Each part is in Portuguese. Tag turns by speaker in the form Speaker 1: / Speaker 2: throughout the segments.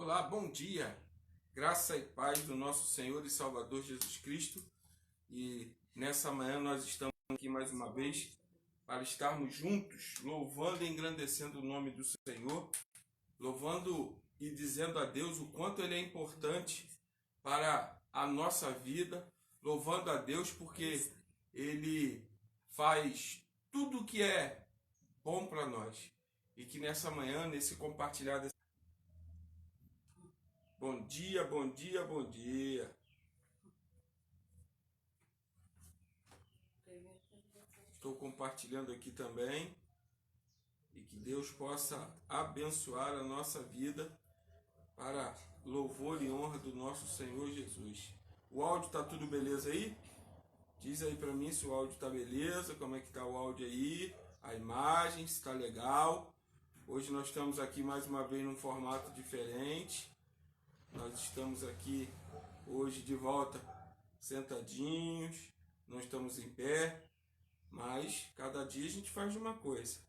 Speaker 1: Olá, bom dia, graça e paz do nosso Senhor e Salvador Jesus Cristo. E nessa manhã nós estamos aqui mais uma vez para estarmos juntos, louvando e engrandecendo o nome do Senhor, louvando e dizendo a Deus o quanto Ele é importante para a nossa vida, louvando a Deus porque Ele faz tudo o que é bom para nós. E que nessa manhã, nesse compartilhar desse... Bom dia, bom dia, bom dia. Estou compartilhando aqui também. E que Deus possa abençoar a nossa vida para louvor e honra do nosso Senhor Jesus. O áudio tá tudo beleza aí? Diz aí para mim se o áudio tá beleza, como é que tá o áudio aí, a imagem, se tá legal. Hoje nós estamos aqui mais uma vez num formato diferente. Nós estamos aqui hoje de volta sentadinhos, não estamos em pé, mas cada dia a gente faz uma coisa,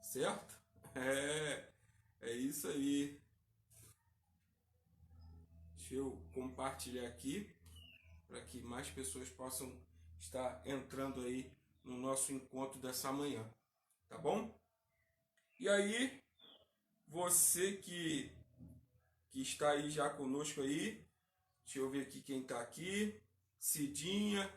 Speaker 1: certo? É isso aí. Deixa eu compartilhar aqui para que mais pessoas possam estar entrando aí no nosso encontro dessa manhã, tá bom? E aí, você que está aí já conosco aí, deixa eu ver aqui quem está aqui, Cidinha,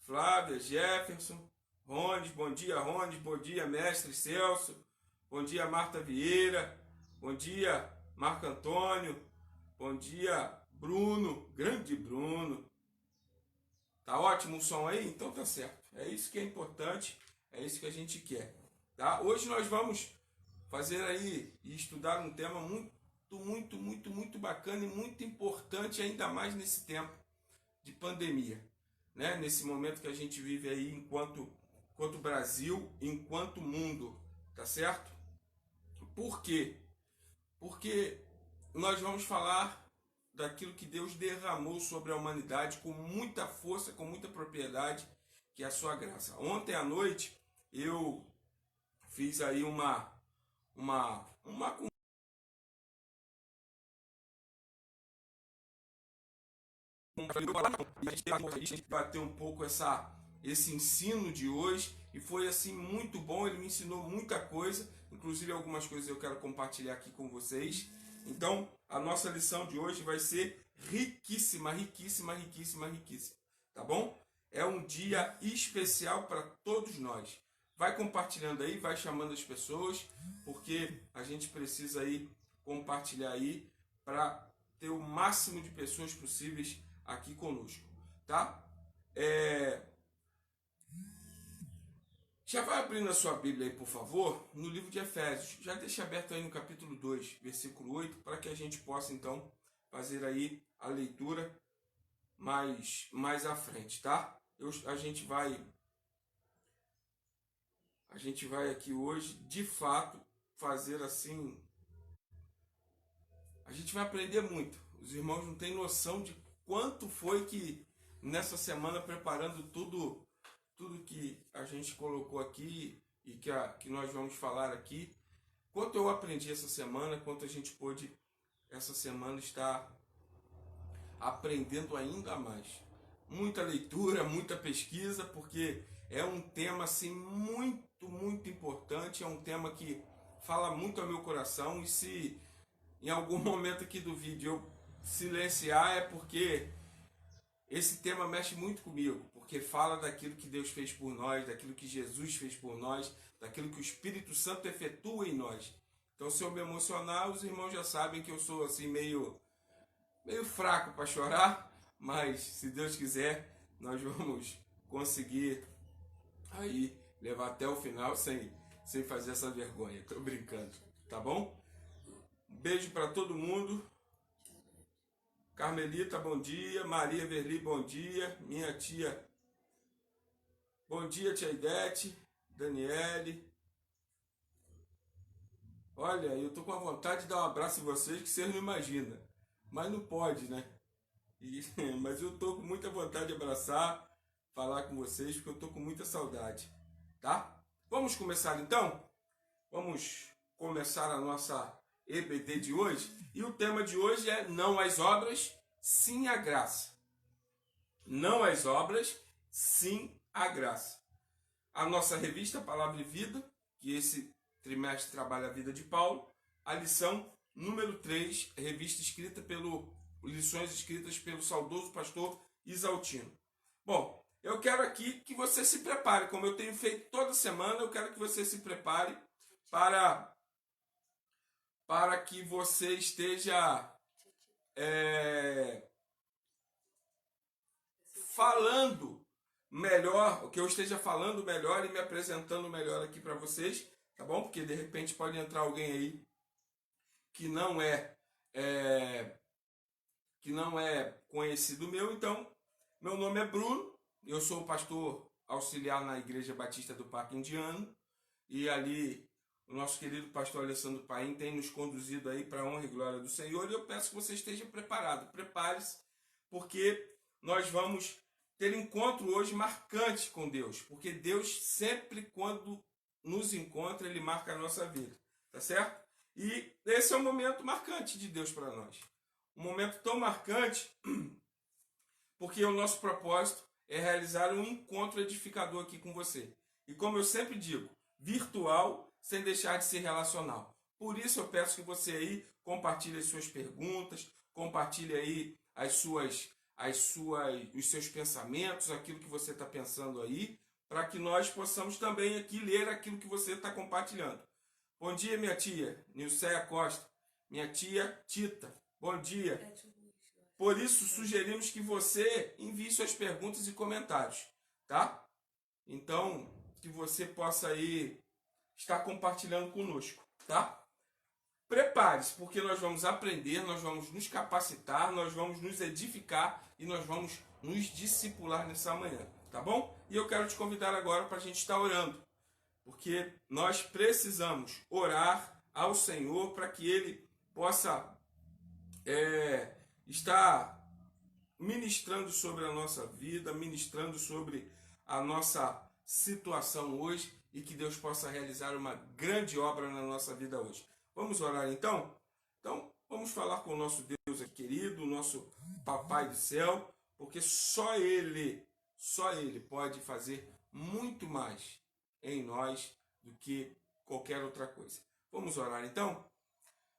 Speaker 1: Flávia, Jefferson, Rones, bom dia mestre Celso, bom dia Marta Vieira, bom dia Marco Antônio, bom dia Bruno, grande Bruno, tá ótimo o som aí? Então tá certo, é isso que é importante, é isso que a gente quer, tá? Hoje nós vamos fazer aí e estudar um tema muito bacana e muito importante, ainda mais nesse tempo de pandemia, né? Nesse momento que a gente vive aí enquanto Brasil, enquanto mundo, tá certo? Por quê? Porque nós vamos falar daquilo que Deus derramou sobre a humanidade com muita força, com muita propriedade, que é a sua graça. Ontem à noite eu fiz aí uma a gente bateu um pouco esse ensino de hoje e foi assim muito bom, ele me ensinou muita coisa, inclusive algumas coisas eu quero compartilhar aqui com vocês. Então a nossa lição de hoje vai ser riquíssima, tá bom? É um dia especial para todos nós. Vai compartilhando aí, vai chamando as pessoas, porque a gente precisa aí compartilhar aí para ter o máximo de pessoas possíveis aqui conosco, tá? Já vai abrindo a sua Bíblia aí, por favor, no livro de Efésios. Já deixa aberto aí no capítulo 2, versículo 8, para que a gente possa, então, fazer aí a leitura mais à frente, tá? A gente vai aqui hoje, de fato, fazer assim... A gente vai aprender muito. Os irmãos não têm noção de quanto foi que nessa semana, preparando tudo que a gente colocou aqui e que nós vamos falar aqui, quanto eu aprendi essa semana, quanto a gente pôde essa semana estar aprendendo ainda mais. Muita leitura, muita pesquisa, porque é um tema assim muito importante, é um tema que fala muito ao meu coração, e se em algum momento aqui do vídeo eu silenciar é porque esse tema mexe muito comigo, porque fala daquilo que Deus fez por nós, daquilo que Jesus fez por nós, daquilo que o Espírito Santo efetua em nós. Então, se eu me emocionar, os irmãos já sabem que eu sou assim meio fraco para chorar, mas se Deus quiser, nós vamos conseguir aí levar até o final sem fazer essa vergonha. Tô brincando, tá bom? Um beijo para todo mundo. Carmelita, bom dia. Maria Verli, bom dia. Minha tia, bom dia, tia Idete. Daniele. Olha, eu tô com a vontade de dar um abraço em vocês que vocês não imaginam. Mas não pode, né? Mas eu tô com muita vontade de abraçar, falar com vocês, porque eu tô com muita saudade, tá? Vamos começar então? Vamos começar a nossa EBD de hoje. E o tema de hoje é não às obras, sim à graça. Não às obras, sim à graça. A nossa revista Palavra e Vida, que esse trimestre trabalha a vida de Paulo, a lição número 3, revista escrita lições escritas pelo saudoso pastor Isaltino. Bom, eu quero aqui que você se prepare, como eu tenho feito toda semana, eu quero que você se prepare para que você esteja falando melhor, que eu esteja falando melhor e me apresentando melhor aqui para vocês, tá bom? Porque de repente pode entrar alguém aí que não é conhecido meu. Então, meu nome é Bruno, eu sou pastor auxiliar na Igreja Batista do Parque Indiano, e ali o nosso querido pastor Alessandro Paim tem nos conduzido aí para a honra e glória do Senhor, e eu peço que você esteja preparado. Prepare-se, porque nós vamos ter encontro hoje marcante com Deus, porque Deus sempre, quando nos encontra, Ele marca a nossa vida, tá certo? E esse é um momento marcante de Deus para nós. Um momento tão marcante, porque o nosso propósito é realizar um encontro edificador aqui com você. E como eu sempre digo, virtual, sem deixar de ser relacional. Por isso eu peço que você aí compartilhe as suas perguntas, compartilhe aí os seus pensamentos, aquilo que você está pensando aí, para que nós possamos também aqui ler aquilo que você está compartilhando. Bom dia, minha tia Nilceia Costa, minha tia Tita, bom dia. Por isso, sugerimos que você envie suas perguntas e comentários, tá? Então, que você possa aí estar compartilhando conosco, tá? Prepare-se, porque nós vamos aprender, nós vamos nos capacitar, nós vamos nos edificar e nós vamos nos discipular nessa manhã, tá bom? E eu quero te convidar agora para a gente estar orando, porque nós precisamos orar ao Senhor para que Ele possa estar ministrando sobre a nossa vida, ministrando sobre a nossa situação hoje, e que Deus possa realizar uma grande obra na nossa vida hoje. Vamos orar então? Então, vamos falar com o nosso Deus aqui, querido, o nosso Papai do céu, porque só Ele pode fazer muito mais em nós do que qualquer outra coisa. Vamos orar então?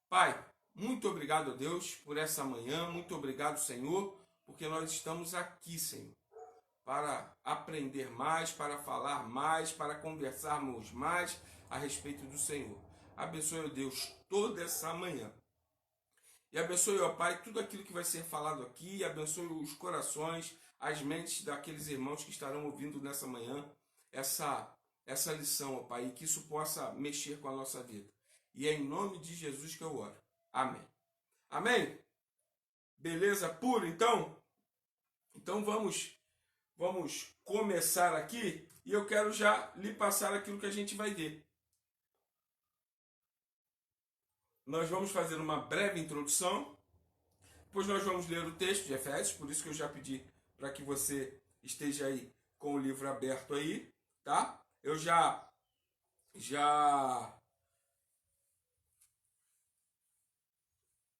Speaker 1: Pai, muito obrigado a Deus por essa manhã, muito obrigado, Senhor, porque nós estamos aqui, Senhor, para aprender mais, para falar mais, para conversarmos mais a respeito do Senhor. Abençoe, ó Deus, toda essa manhã. E abençoe, ó Pai, tudo aquilo que vai ser falado aqui. Abençoe os corações, as mentes daqueles irmãos que estarão ouvindo nessa manhã essa lição, ó Pai, e que isso possa mexer com a nossa vida. E é em nome de Jesus que eu oro. Amém. Amém? Beleza pura, então? Então vamos começar aqui, e eu quero já lhe passar aquilo que a gente vai ver. Nós vamos fazer uma breve introdução, depois nós vamos ler o texto de Efésios, por isso que eu já pedi para que você esteja aí com o livro aberto aí, tá? Eu já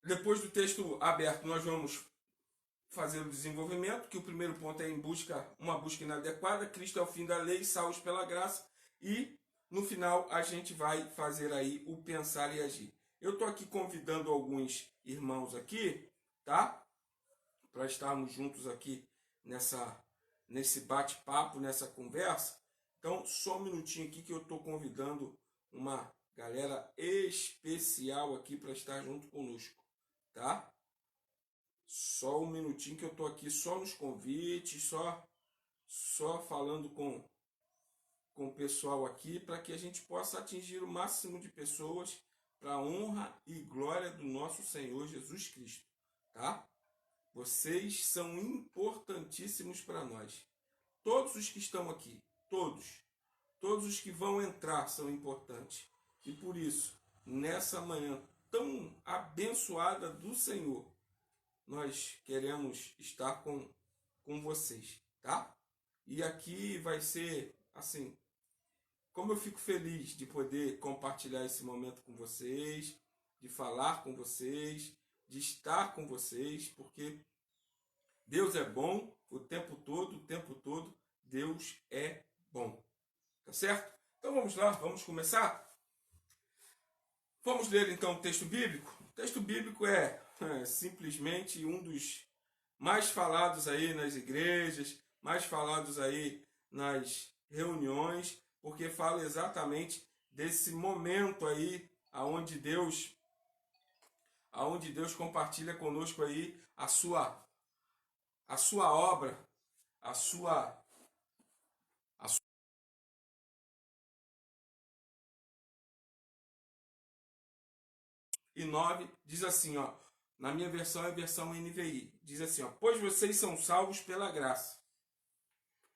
Speaker 1: depois do texto aberto, nós vamos fazer o desenvolvimento, que o primeiro ponto é uma busca inadequada, Cristo é o fim da lei, salvos pela graça, e no final a gente vai fazer aí o pensar e agir. Eu estou aqui convidando alguns irmãos aqui, tá? Para estarmos juntos aqui nesse bate-papo, nessa conversa. Então, só um minutinho aqui que eu estou convidando uma galera especial aqui para estar junto conosco, tá? Só um minutinho que eu estou aqui só nos convites, só falando com o pessoal aqui, para que a gente possa atingir o máximo de pessoas para a honra e glória do nosso Senhor Jesus Cristo, tá? Vocês são importantíssimos para nós. Todos os que estão aqui, todos os que vão entrar são importantes. E por isso, nessa manhã tão abençoada do Senhor, nós queremos estar com vocês, tá? E aqui vai ser assim, como eu fico feliz de poder compartilhar esse momento com vocês, de falar com vocês, de estar com vocês, porque Deus é bom o tempo todo Deus é bom. Tá certo? Então vamos lá, vamos começar? Vamos ler então o texto bíblico? O texto bíblico é simplesmente um dos mais falados aí nas igrejas, mais falados aí nas reuniões, porque fala exatamente desse momento aí aonde Deus compartilha conosco aí a sua obra, a sua e 9 diz assim, ó, na minha versão é a versão NVI, diz assim, ó, pois vocês são salvos pela graça,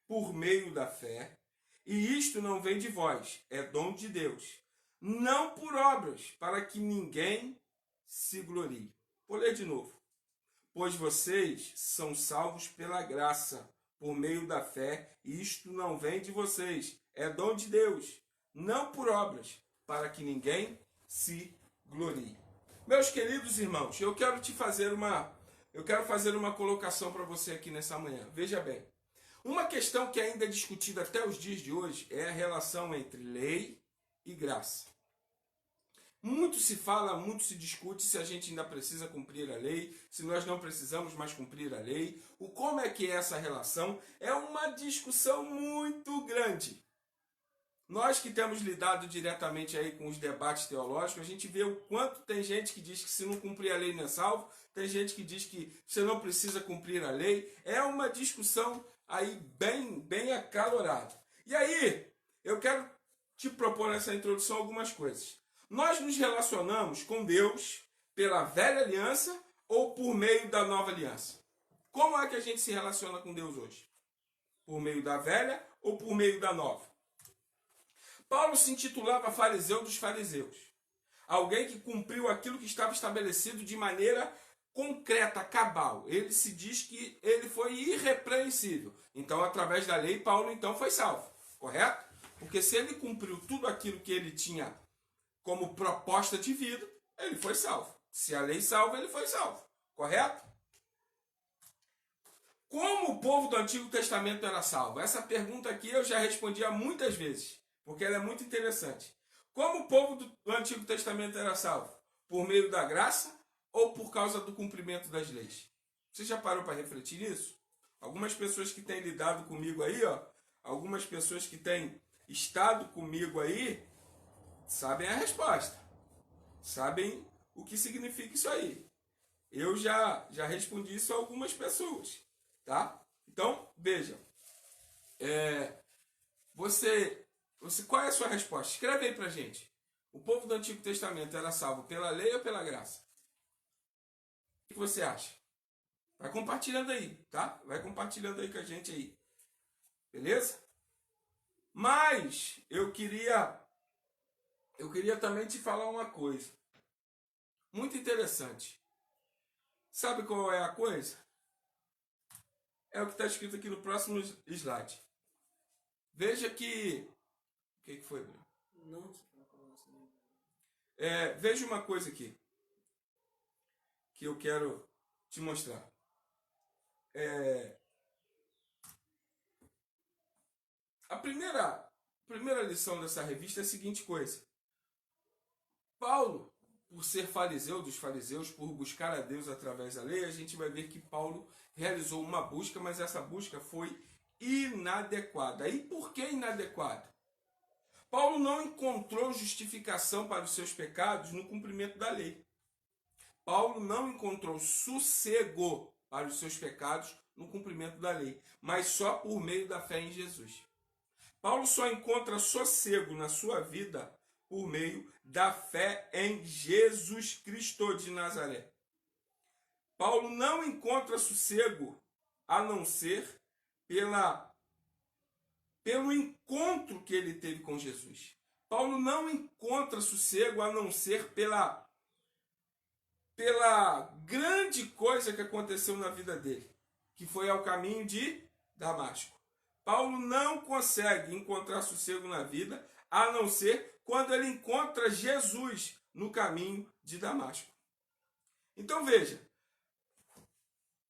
Speaker 1: por meio da fé, e isto não vem de vós, é dom de Deus, não por obras, para que ninguém se glorie. Vou ler de novo. Pois vocês são salvos pela graça, por meio da fé, e isto não vem de vocês, é dom de Deus, não por obras, para que ninguém se glorie. Meus queridos irmãos, eu quero fazer uma colocação para você aqui nessa manhã. Veja bem, uma questão que ainda é discutida até os dias de hoje é a relação entre lei e graça. Muito se fala, muito se discute se a gente ainda precisa cumprir a lei, se nós não precisamos mais cumprir a lei. Como é que é essa relação? É uma discussão muito grande. Nós que temos lidado diretamente aí com os debates teológicos, a gente vê o quanto tem gente que diz que se não cumprir a lei não é salvo, tem gente que diz que você não precisa cumprir a lei. É uma discussão aí bem acalorada. E aí, eu quero te propor nessa introdução algumas coisas. Nós nos relacionamos com Deus pela velha aliança ou por meio da nova aliança? Como é que a gente se relaciona com Deus hoje? Por meio da velha ou por meio da nova? Paulo se intitulava fariseu dos fariseus. Alguém que cumpriu aquilo que estava estabelecido de maneira concreta, cabal. Ele se diz que ele foi irrepreensível. Então, através da lei, Paulo então foi salvo. Correto? Porque se ele cumpriu tudo aquilo que ele tinha como proposta de vida, ele foi salvo. Se a lei salva, ele foi salvo. Correto? Como o povo do Antigo Testamento era salvo? Essa pergunta aqui eu já respondi muitas vezes, porque ela é muito interessante. Como o povo do Antigo Testamento era salvo? Por meio da graça ou por causa do cumprimento das leis? Você já parou para refletir nisso? Algumas pessoas que têm lidado comigo aí, ó, algumas pessoas que têm estado comigo aí, sabem a resposta. Sabem o que significa isso aí. Eu já respondi isso a algumas pessoas. Tá? Então, veja. Qual é a sua resposta? Escreve aí pra gente. O povo do Antigo Testamento era salvo pela lei ou pela graça? O que você acha? Vai compartilhando aí, tá? Vai compartilhando aí com a gente aí. Beleza? Mas eu queria também te falar uma coisa muito interessante. Sabe qual é a coisa? É o que está escrito aqui no próximo slide. Veja que... O que foi, Bruno?
Speaker 2: Não,
Speaker 1: veja uma coisa aqui que eu quero te mostrar. A primeira lição dessa revista é a seguinte coisa. Paulo, por ser fariseu dos fariseus, por buscar a Deus através da lei, a gente vai ver que Paulo realizou uma busca, mas essa busca foi inadequada. E por que inadequada? Paulo não encontrou justificação para os seus pecados no cumprimento da lei. Paulo não encontrou sossego para os seus pecados no cumprimento da lei, mas só por meio da fé em Jesus. Paulo só encontra sossego na sua vida por meio da fé em Jesus Cristo de Nazaré. Paulo não encontra sossego a não ser pelo encontro que ele teve com Jesus. Paulo não encontra sossego a não ser pela grande coisa que aconteceu na vida dele, que foi ao caminho de Damasco. Paulo não consegue encontrar sossego na vida a não ser quando ele encontra Jesus no caminho de Damasco. Então veja,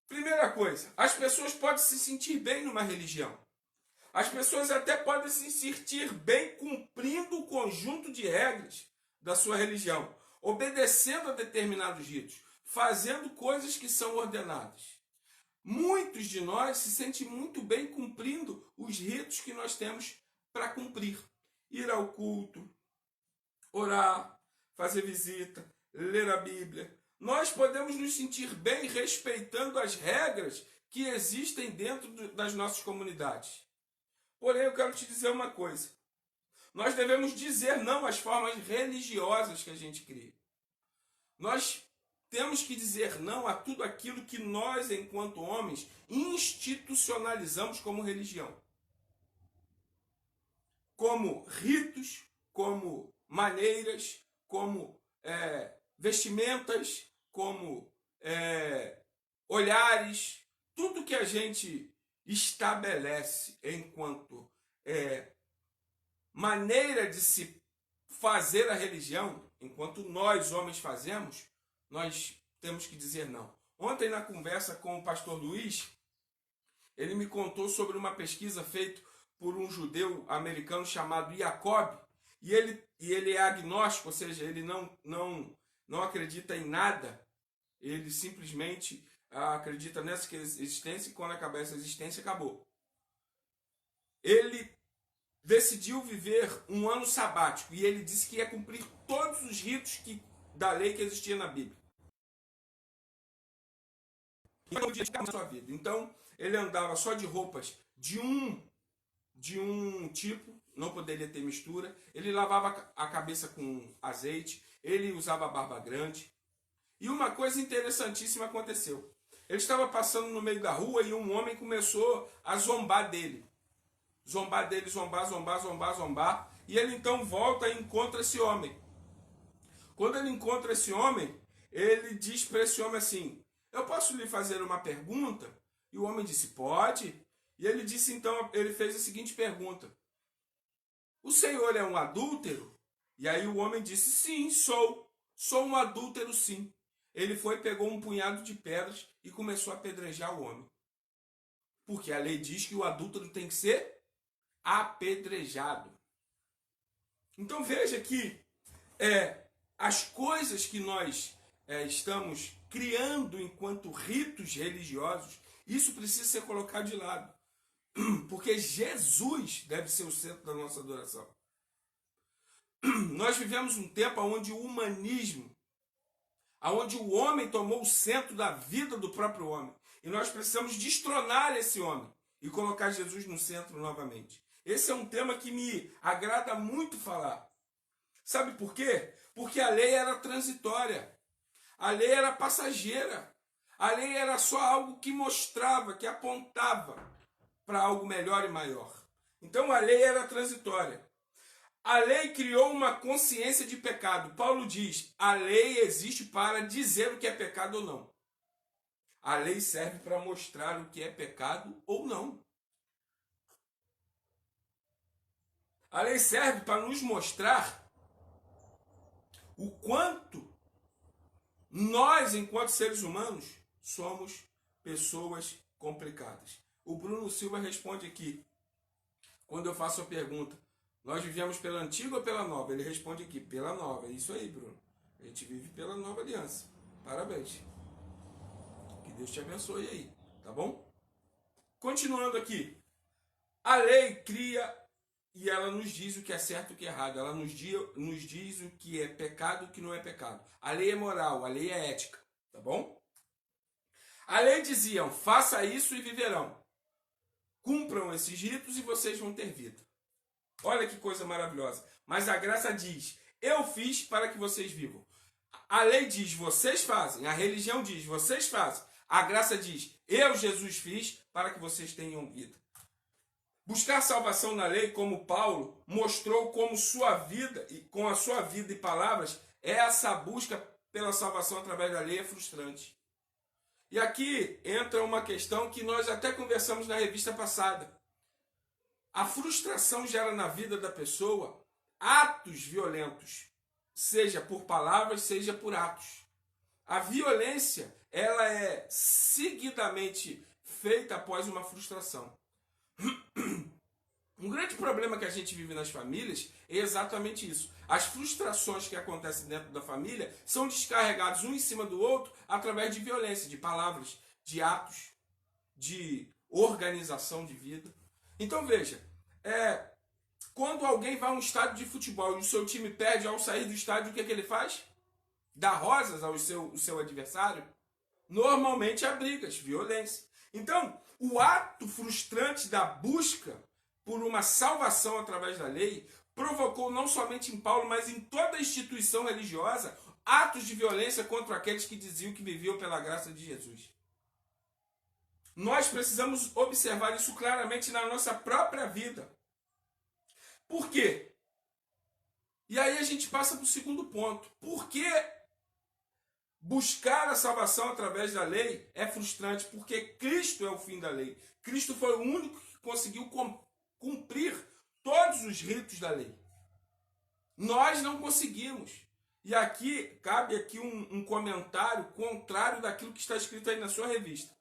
Speaker 1: primeira coisa, as pessoas podem se sentir bem numa religião. As pessoas até podem se sentir bem cumprindo o conjunto de regras da sua religião, obedecendo a determinados ritos, fazendo coisas que são ordenadas. Muitos de nós se sentem muito bem cumprindo os ritos que nós temos para cumprir. Ir ao culto, orar, fazer visita, ler a Bíblia. Nós podemos nos sentir bem respeitando as regras que existem dentro das nossas comunidades. Porém, eu quero te dizer uma coisa. Nós devemos dizer não às formas religiosas que a gente cria. Nós temos que dizer não a tudo aquilo que nós, enquanto homens, institucionalizamos como religião. Como ritos, como maneiras, como vestimentas, como olhares, tudo que a gente estabelece enquanto maneira de se fazer a religião, enquanto nós, homens, fazemos, nós temos que dizer não. Ontem, na conversa com o pastor Luiz, ele me contou sobre uma pesquisa feita por um judeu americano chamado Jacob, e ele é agnóstico, ou seja, ele não acredita em nada, ele simplesmente acredita nessa existência e quando acabar essa existência, acabou. Ele decidiu viver um ano sabático e ele disse que ia cumprir todos os ritos da lei que existia na Bíblia. Então, ele andava só de roupas de um tipo, não poderia ter mistura. Ele lavava a cabeça com azeite, ele usava barba grande. E uma coisa interessantíssima aconteceu. Ele estava passando no meio da rua e um homem começou a zombar dele. Zombar. E ele então volta e encontra esse homem. Quando ele encontra esse homem, ele diz para esse homem assim: eu posso lhe fazer uma pergunta? E o homem disse: pode. E ele disse então, ele fez a seguinte pergunta: o senhor é um adúltero? E aí o homem disse: sim, sou um adúltero, sim. Ele foi, pegou um punhado de pedras e começou a apedrejar o homem. Porque a lei diz que o adúltero tem que ser apedrejado. Então veja que as coisas que nós estamos criando enquanto ritos religiosos, isso precisa ser colocado de lado. Porque Jesus deve ser o centro da nossa adoração. Nós vivemos um tempo onde o humanismo, onde o homem tomou o centro da vida do próprio homem. E nós precisamos destronar esse homem e colocar Jesus no centro novamente. Esse é um tema que me agrada muito falar. Sabe por quê? Porque a lei era transitória. A lei era passageira. A lei era só algo que mostrava, que apontava para algo melhor e maior. Então a lei era transitória. A lei criou uma consciência de pecado. Paulo diz: a lei existe para dizer o que é pecado ou não. A lei serve para mostrar o que é pecado ou não. A lei serve para nos mostrar o quanto nós, enquanto seres humanos, somos pessoas complicadas. O Bruno Silva responde aqui, quando eu faço a pergunta: nós vivemos pela antiga ou pela nova? Ele responde aqui: pela nova. É isso aí, Bruno. A gente vive pela nova aliança. Parabéns. Que Deus te abençoe aí, tá bom? Continuando aqui. A lei cria e ela nos diz o que é certo e o que é errado. Ela nos diz o que é pecado e o que não é pecado. A lei é moral, a lei é ética, tá bom? A lei dizia: faça isso e viverão. Cumpram esses ritos e vocês vão ter vida. Olha que coisa maravilhosa. Mas a graça diz: eu fiz para que vocês vivam. A lei diz: vocês fazem. A religião diz: vocês fazem. A graça diz: eu, Jesus, fiz para que vocês tenham vida. Buscar salvação na lei, como Paulo mostrou como sua vida, e com a sua vida e palavras, essa busca pela salvação através da lei é frustrante. E aqui entra uma questão que nós até conversamos na revista passada. A frustração gera na vida da pessoa atos violentos, seja por palavras, seja por atos. A violência, ela é seguidamente feita após uma frustração. Um grande problema que a gente vive nas famílias é exatamente isso. As frustrações que acontecem dentro da família são descarregadas um em cima do outro através de violência, de palavras, de atos, de organização de vida. Então veja, quando alguém vai a um estádio de futebol e o seu time perde, ao sair do estádio, o que ele faz? Dá rosas ao seu adversário? Normalmente há brigas, violência. Então, o ato frustrante da busca por uma salvação através da lei provocou não somente em Paulo, mas em toda a instituição religiosa, atos de violência contra aqueles que diziam que viviam pela graça de Jesus. Nós precisamos observar isso claramente na nossa própria vida. Por quê? E aí a gente passa para o segundo ponto. Por que buscar a salvação através da lei é frustrante? Porque Cristo é o fim da lei. Cristo foi o único que conseguiu cumprir todos os ritos da lei. Nós não conseguimos. E aqui cabe aqui um comentário contrário daquilo que está escrito aí na sua revista.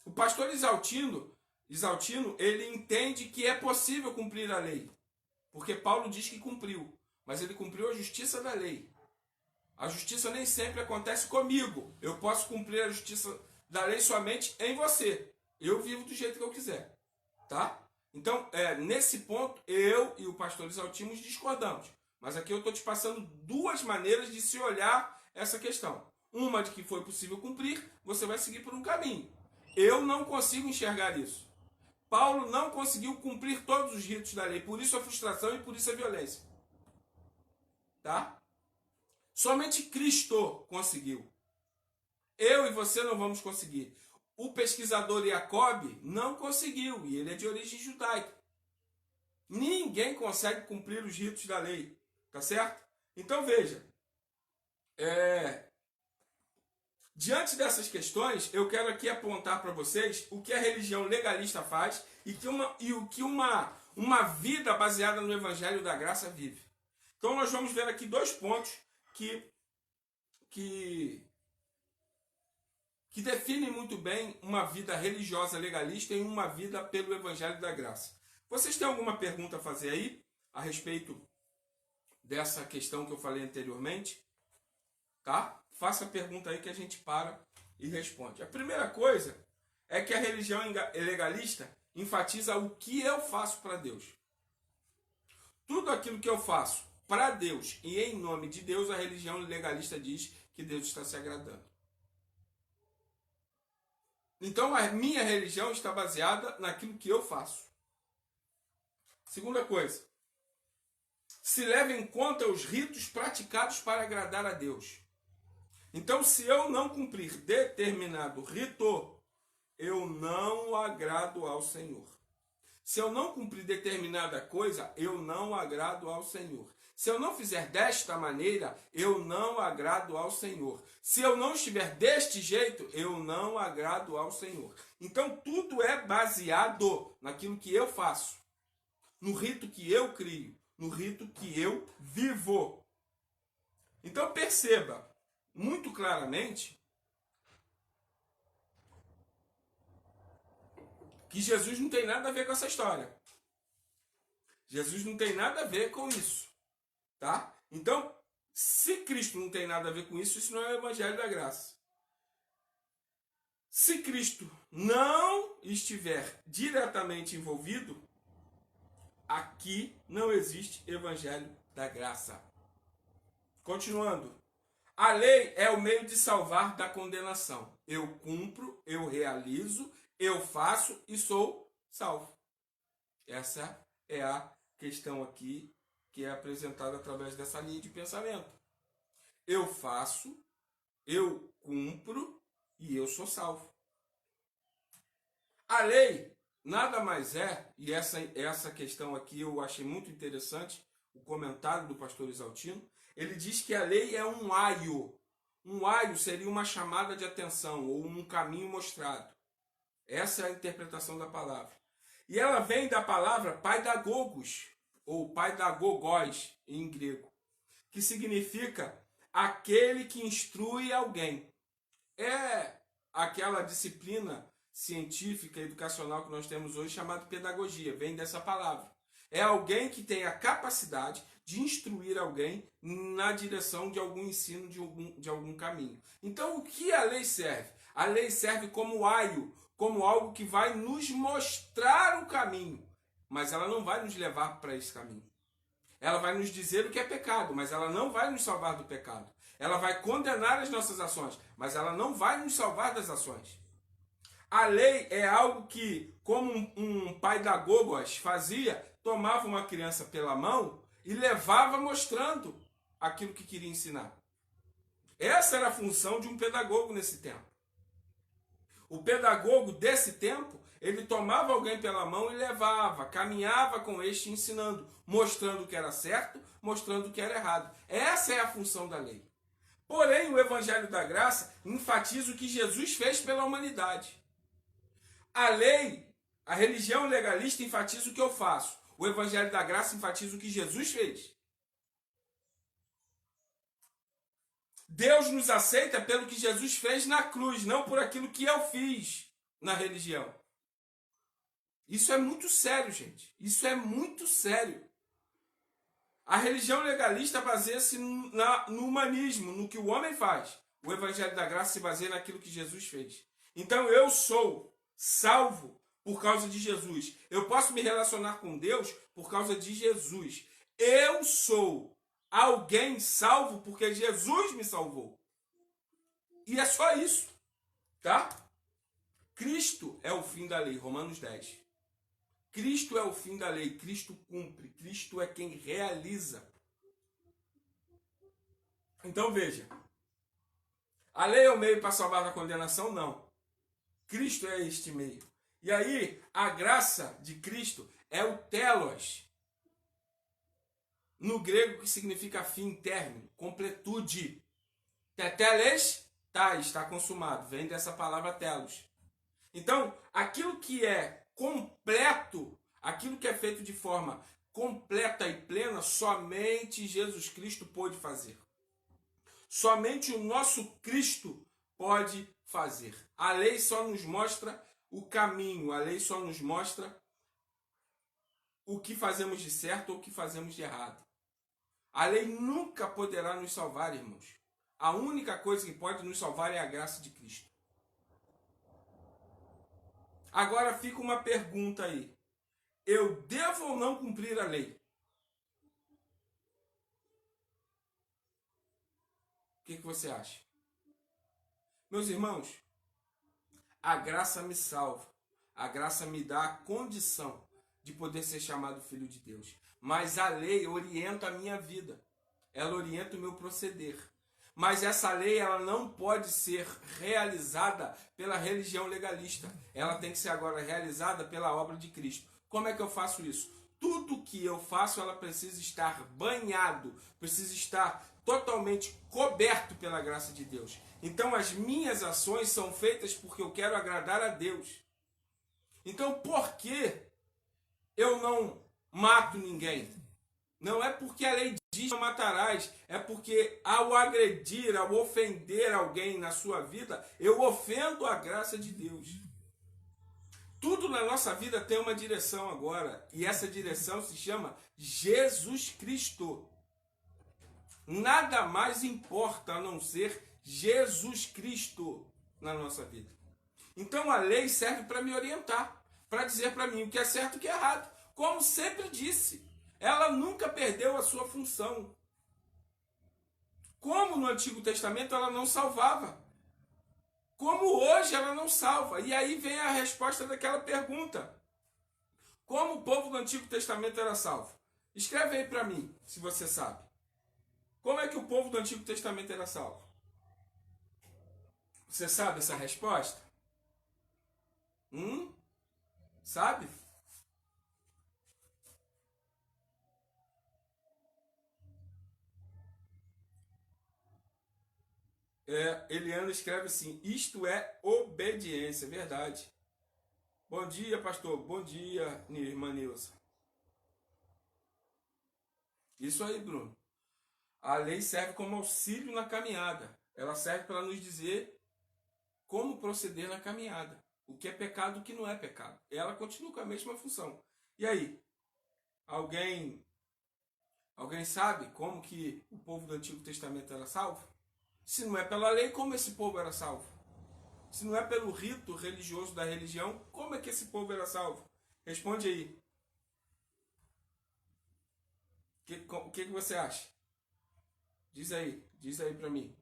Speaker 1: O pastor Isaltino, ele entende que é possível cumprir a lei. Porque Paulo diz que cumpriu. Mas ele cumpriu a justiça da lei. A justiça nem sempre acontece comigo. Eu posso cumprir a justiça da lei somente em você. Eu vivo do jeito que eu quiser. Tá? Então, nesse ponto, eu e o pastor Isaltino discordamos. Mas aqui eu estou te passando duas maneiras de se olhar essa questão. Uma de que foi possível cumprir, você vai seguir por um caminho. Eu não consigo enxergar isso. Paulo não conseguiu cumprir todos os ritos da lei, por isso a frustração e por isso a violência. Tá? Somente Cristo conseguiu. Eu e você não vamos conseguir. O pesquisador Jacob não conseguiu, e ele é de origem judaica. Ninguém consegue cumprir os ritos da lei, tá certo? Então veja, diante dessas questões, eu quero aqui apontar para vocês o que a religião legalista faz e o que uma vida baseada no Evangelho da Graça vive. Então nós vamos ver aqui dois pontos que definem muito bem uma vida religiosa legalista e uma vida pelo Evangelho da Graça. Vocês têm alguma pergunta a fazer aí a respeito dessa questão que eu falei anteriormente? Tá? Faça a pergunta aí que a gente para e responde. A primeira coisa é que a religião legalista enfatiza o que eu faço para Deus. Tudo aquilo que eu faço para Deus e em nome de Deus, a religião legalista diz que Deus está se agradando. Então a minha religião está baseada naquilo que eu faço. Segunda coisa, se leva em conta os ritos praticados para agradar a Deus. Então, se eu não cumprir determinado rito, eu não agrado ao Senhor. Se eu não cumprir determinada coisa, eu não agrado ao Senhor. Se eu não fizer desta maneira, eu não agrado ao Senhor. Se eu não estiver deste jeito, eu não agrado ao Senhor. Então, tudo é baseado naquilo que eu faço, no rito que eu crio, no rito que eu vivo. Então, perceba muito claramente que Jesus não tem nada a ver com essa história. Jesus não tem nada a ver com isso. Tá? Então, se Cristo não tem nada a ver com isso, isso não é o Evangelho da Graça. Se Cristo não estiver diretamente envolvido, aqui não existe Evangelho da Graça. Continuando. A lei é o meio de salvar da condenação. Eu cumpro, eu realizo, eu faço e sou salvo. Essa é a questão aqui que é apresentada através dessa linha de pensamento. Eu faço, eu cumpro e eu sou salvo. A lei nada mais é, e essa questão aqui eu achei muito interessante, o comentário do pastor Isaltino, ele diz que a lei é um aio. Um aio seria uma chamada de atenção ou um caminho mostrado. Essa é a interpretação da palavra. E ela vem da palavra paidagogos, ou paidagogós em grego, que significa aquele que instrui alguém. É aquela disciplina científica, educacional que nós temos hoje chamada pedagogia, vem dessa palavra. É alguém que tem a capacidade de instruir alguém na direção de algum ensino, de algum caminho. Então, o que a lei serve? A lei serve como aio, como algo que vai nos mostrar o caminho, mas ela não vai nos levar para esse caminho. Ela vai nos dizer o que é pecado, mas ela não vai nos salvar do pecado. Ela vai condenar as nossas ações, mas ela não vai nos salvar das ações. A lei é algo que, como um pedagogos fazia, tomava uma criança pela mão e levava mostrando aquilo que queria ensinar. Essa era a função de um pedagogo nesse tempo. O pedagogo desse tempo, ele tomava alguém pela mão e levava, caminhava com este ensinando, mostrando o que era certo, mostrando o que era errado. Essa é a função da lei. Porém, o Evangelho da Graça enfatiza o que Jesus fez pela humanidade. A lei, a religião legalista enfatiza o que eu faço. O Evangelho da Graça enfatiza o que Jesus fez. Deus nos aceita pelo que Jesus fez na cruz, não por aquilo que eu fiz na religião. Isso é muito sério, gente. Isso é muito sério. A religião legalista baseia-se no humanismo, no que o homem faz. O Evangelho da Graça se baseia naquilo que Jesus fez. Então eu sou salvo por causa de Jesus. Eu posso me relacionar com Deus por causa de Jesus. Eu sou alguém salvo porque Jesus me salvou. E é só isso, tá? Cristo é o fim da lei, Romanos 10. Cristo é o fim da lei, Cristo cumpre, Cristo é quem realiza. Então veja, a lei é o meio para salvar da condenação? Não. Cristo é este meio. E aí, a graça de Cristo é o telos. No grego que significa fim, término, completude. Teteles, está consumado. Vem dessa palavra telos. Então, aquilo que é completo, aquilo que é feito de forma completa e plena, somente Jesus Cristo pôde fazer. Somente o nosso Cristo pode fazer. A lei só nos mostra o caminho, a lei só nos mostra o que fazemos de certo ou o que fazemos de errado. A lei nunca poderá nos salvar, irmãos. A única coisa que pode nos salvar é a graça de Cristo. Agora fica uma pergunta aí. Eu devo ou não cumprir a lei? O que você acha? Meus irmãos, a graça me salva. A graça me dá a condição de poder ser chamado filho de Deus. Mas a lei orienta a minha vida. Ela orienta o meu proceder. Mas essa lei ela não pode ser realizada pela religião legalista. Ela tem que ser agora realizada pela obra de Cristo. Como é que eu faço isso? Tudo que eu faço, ela precisa estar banhado, precisa estar totalmente coberto pela graça de Deus. Então as minhas ações são feitas porque eu quero agradar a Deus. Então por que eu não mato ninguém? Não é porque a lei diz não matarás, é porque ao agredir, ao ofender alguém na sua vida, eu ofendo a graça de Deus. Tudo na nossa vida tem uma direção agora, e essa direção se chama Jesus Cristo. Nada mais importa a não ser Jesus Cristo na nossa vida. Então a lei serve para me orientar, para dizer para mim o que é certo e o que é errado. Como sempre disse, ela nunca perdeu a sua função. Como no Antigo Testamento ela não salvava, como hoje ela não salva. E aí vem a resposta daquela pergunta. Como o povo do Antigo Testamento era salvo? Escreve aí para mim, se você sabe. Como é que o povo do Antigo Testamento era salvo? Você sabe essa resposta? Sabe? Eliana escreve assim, isto é obediência, verdade. Bom dia, pastor. Bom dia, irmã Nilson. Isso aí, Bruno. A lei serve como auxílio na caminhada. Ela serve para nos dizer como proceder na caminhada. O que é pecado e o que não é pecado. Ela continua com a mesma função. E aí? Alguém sabe como que o povo do Antigo Testamento era salvo? Se não é pela lei, como esse povo era salvo? Se não é pelo rito religioso da religião, como é que esse povo era salvo? Responde aí. O que você acha? Diz aí para mim.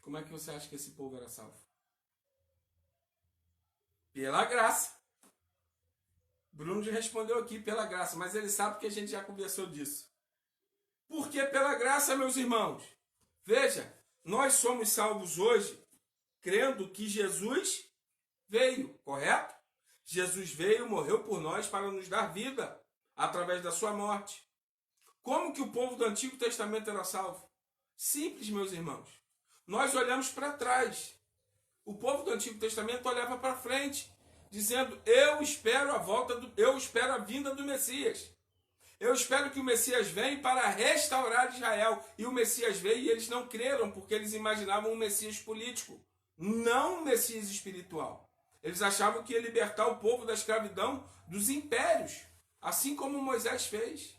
Speaker 1: Como é que você acha que esse povo era salvo? Pela graça. Bruno já respondeu aqui, pela graça, mas ele sabe que a gente já conversou disso. Por que pela graça, meus irmãos? Veja, nós somos salvos hoje crendo que Jesus veio, correto? Jesus veio, morreu por nós para nos dar vida através da sua morte. Como que o povo do Antigo Testamento era salvo? Simples, meus irmãos. Nós olhamos para trás. O povo do Antigo Testamento olhava para frente, dizendo: eu espero a vinda do Messias. Eu espero que o Messias venha para restaurar Israel. E o Messias veio e eles não creram, porque eles imaginavam um Messias político, não um Messias espiritual. Eles achavam que ia libertar o povo da escravidão dos impérios, assim como Moisés fez.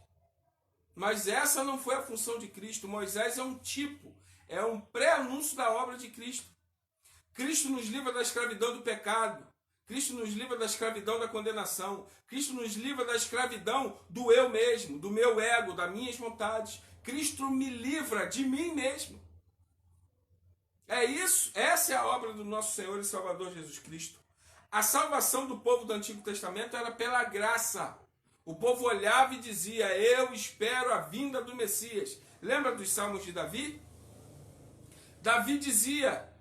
Speaker 1: Mas essa não foi a função de Cristo. Moisés é um tipo, é um pré-anúncio da obra de Cristo. Cristo nos livra da escravidão do pecado. Cristo nos livra da escravidão da condenação. Cristo nos livra da escravidão do eu mesmo, do meu ego, das minhas vontades. Cristo me livra de mim mesmo. É isso, essa é a obra do nosso Senhor e Salvador Jesus Cristo. A salvação do povo do Antigo Testamento era pela graça. O povo olhava e dizia: eu espero a vinda do Messias. Lembra dos salmos de Davi? Davi dizia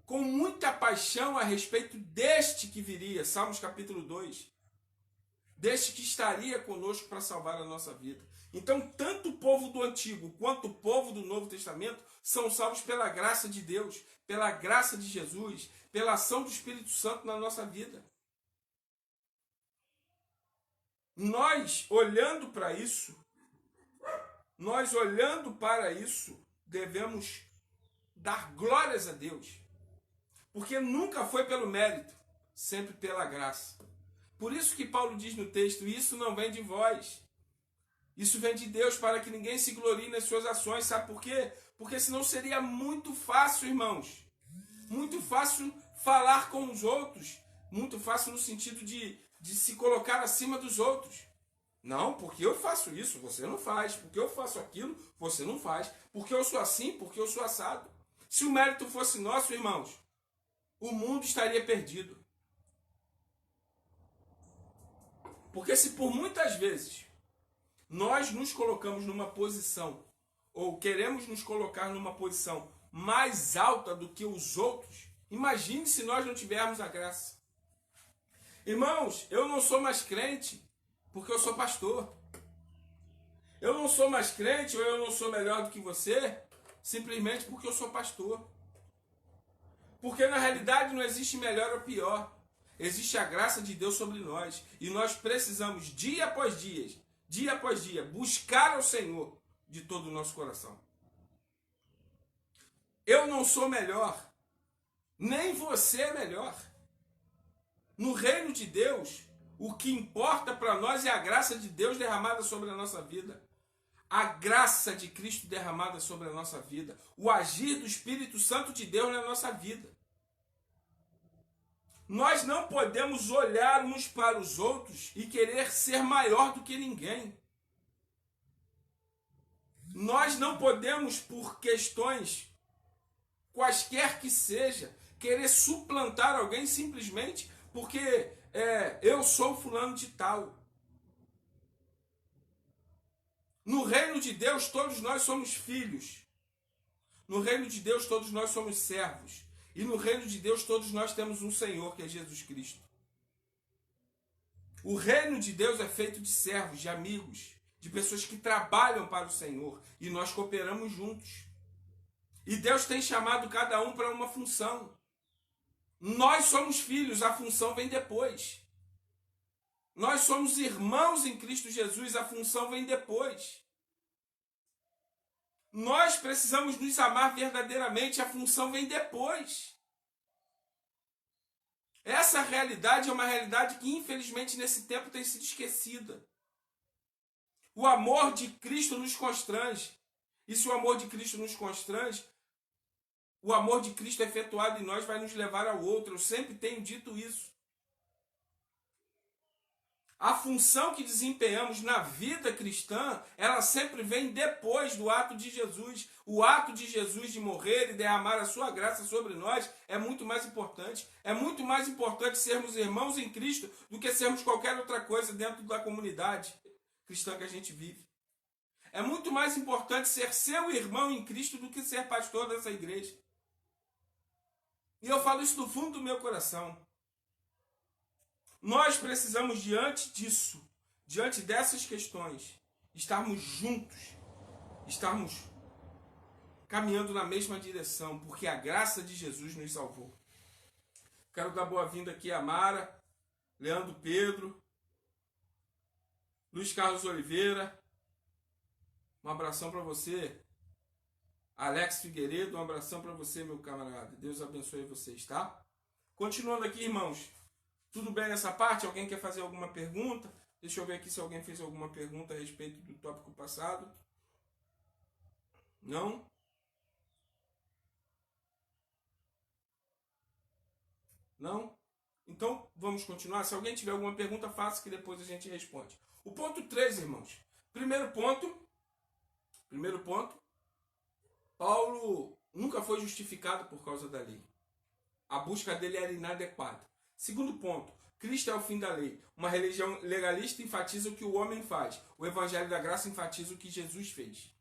Speaker 1: com muita paixão a respeito deste que viria, Salmos capítulo 2, deste que estaria conosco para salvar a nossa vida. Então, tanto o povo do Antigo quanto o povo do Novo Testamento são salvos pela graça de Deus, pela graça de Jesus, pela ação do Espírito Santo na nossa vida. Nós, olhando para isso, devemos dar glórias a Deus. Porque nunca foi pelo mérito, sempre pela graça. Por isso que Paulo diz no texto: isso não vem de vós. Isso vem de Deus, para que ninguém se glorie nas suas ações. Sabe por quê? Porque senão seria muito fácil, irmãos. Muito fácil falar com os outros. Muito fácil no sentido de se colocar acima dos outros. Não, porque eu faço isso, você não faz. Porque eu faço aquilo, você não faz. Porque eu sou assim, porque eu sou assado. Se o mérito fosse nosso, irmãos, o mundo estaria perdido. Porque se por muitas vezes nós nos colocamos numa posição, ou queremos nos colocar numa posição mais alta do que os outros, imagine se nós não tivermos a graça. Irmãos, eu não sou mais crente porque eu sou pastor. Eu não sou mais crente ou eu não sou melhor do que você simplesmente porque eu sou pastor. Porque na realidade não existe melhor ou pior. Existe a graça de Deus sobre nós. E nós precisamos, dia após dia, buscar ao Senhor de todo o nosso coração. Eu não sou melhor. Nem você é melhor. No reino de Deus, o que importa para nós é a graça de Deus derramada sobre a nossa vida. A graça de Cristo derramada sobre a nossa vida. O agir do Espírito Santo de Deus na nossa vida. Nós não podemos olhar uns para os outros e querer ser maior do que ninguém. Nós não podemos, por questões quaisquer que seja, querer suplantar alguém simplesmente porque eu sou fulano de tal. No reino de Deus, todos nós somos filhos. No reino de Deus, todos nós somos servos. E no reino de Deus, todos nós temos um Senhor, que é Jesus Cristo. O reino de Deus é feito de servos, de amigos, de pessoas que trabalham para o Senhor. E nós cooperamos juntos. E Deus tem chamado cada um para uma função. Nós somos filhos, a função vem depois. Nós somos irmãos em Cristo Jesus, a função vem depois. Nós precisamos nos amar verdadeiramente, a função vem depois. Essa realidade é uma realidade que, infelizmente, nesse tempo tem sido esquecida. O amor de Cristo nos constrange. E se o amor de Cristo nos constrange, o amor de Cristo efetuado em nós vai nos levar ao outro. Eu sempre tenho dito isso. A função que desempenhamos na vida cristã, ela sempre vem depois do ato de Jesus. O ato de Jesus de morrer e derramar a sua graça sobre nós é muito mais importante. É muito mais importante sermos irmãos em Cristo do que sermos qualquer outra coisa dentro da comunidade cristã que a gente vive. É muito mais importante ser seu irmão em Cristo do que ser pastor dessa igreja. E eu falo isso do fundo do meu coração. Nós precisamos, diante disso, diante dessas questões, estarmos juntos, estarmos caminhando na mesma direção, porque a graça de Jesus nos salvou. Quero dar boa-vinda aqui a Mara, Leandro Pedro, Luiz Carlos Oliveira, um abração para você. Alex Figueiredo, um abração para você, meu camarada. Deus abençoe vocês, tá? Continuando aqui, irmãos. Tudo bem nessa parte? Alguém quer fazer alguma pergunta? Deixa eu ver aqui se alguém fez alguma pergunta a respeito do tópico passado. Não? Não? Então, vamos continuar. Se alguém tiver alguma pergunta, faça que depois a gente responde. O ponto 3, irmãos. Primeiro ponto, Paulo nunca foi justificado por causa da lei. A busca dele era inadequada. Segundo ponto, Cristo é o fim da lei. Uma religião legalista enfatiza o que o homem faz. O evangelho da graça enfatiza o que Jesus fez.